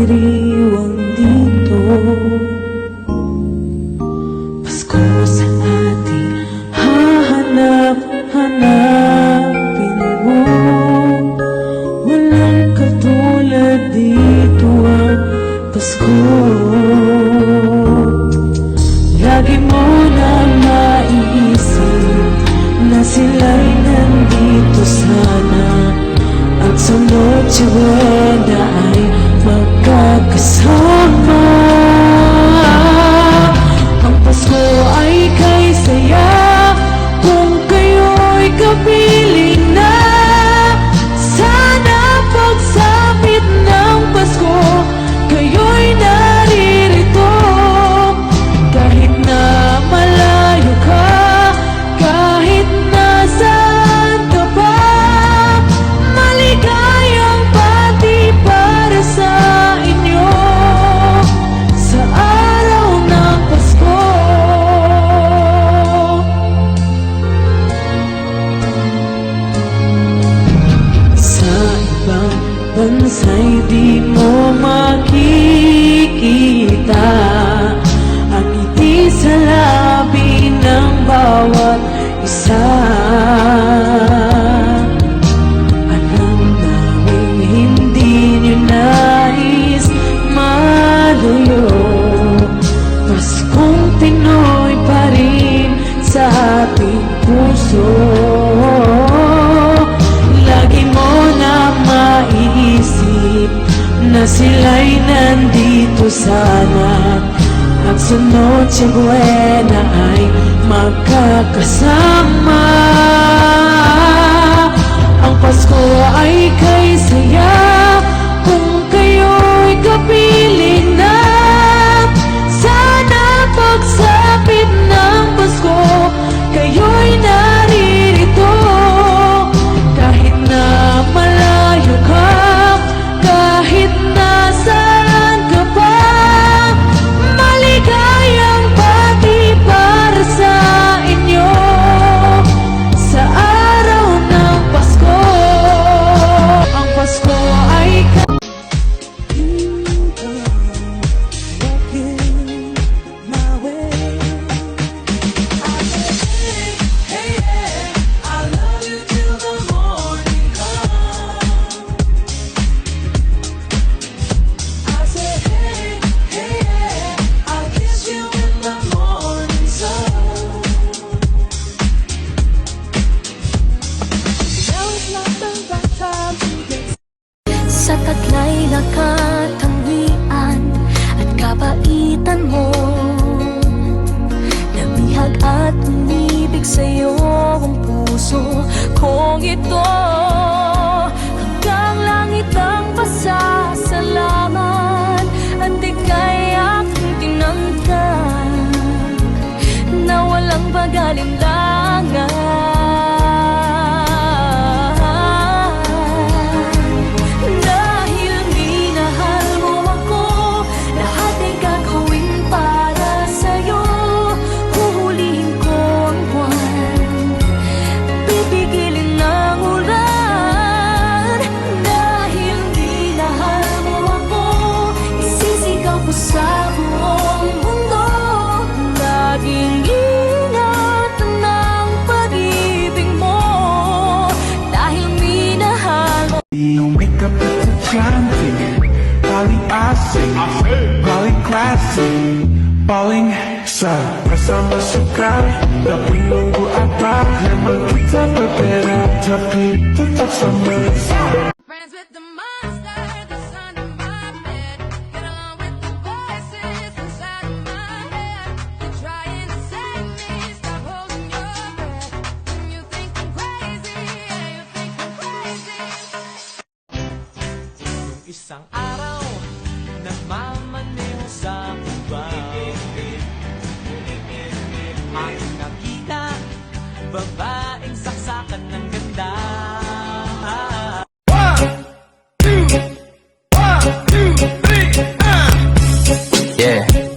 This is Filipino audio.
diriwang dito. Pasko sa ating hahanap-hanapin mo. Walang katulad dito ang Pasko. Lagi mo na maiisip na sila'y nandito sana, at sa Noche Buena ay magkakasama. Ang Pasko ay kay saya kung kayo'y kapiling na. Sana pagsapit ng Pasko, kayo'y naririto. Kahit na malayo ka, kahit nasaan ka pa, maligayang pati para sa inyo sa araw ng Pasko. Sa ibang bansa'y di mo makikita ang ngiti sa labi ng bawat isa. Alam naming hindi nyo nais malayo, Paskong Pinoy pa rin sa ating puso. Lagi mo na maiisip na sila'y nandito sana, at sa Noche Buena ay magkakasama. Ang Pasko ay kay saya kung kayo'y kapiling na. Sana pagsapit ng Pasko, kayo'y naririto. Kahit na malayo ka, kahit nasaan ka pa, maligayang pati para sa inyo sa araw ng Pasko. Ang Pasko ay sa taglay na katangian at kabaitan mo, nabihag at umibig sa'yo ang puso kong ito. Hanggang langit ang pasasalamat at ika'y aking tinangkad na walang pag-alinlangan. Sa buong mundo, laging ingatan ng pag-ibig mo, dahil minahal mo. Yung makeup is enchanting, paling asing, paling classy, paling sa bersama suka. Tapi nunggu apa, memang kita berbeda, tapi tetap sama. Friends with the monster that's under my bed. Get along with the voices inside of my head. They're trying to save me, stop holding your breath. You think I'm crazy, yeah, you think I'm crazy. Isang araw, nagmamaneho sa kubang, aking nakita, babaeng saksakan ng ganda. Yeah.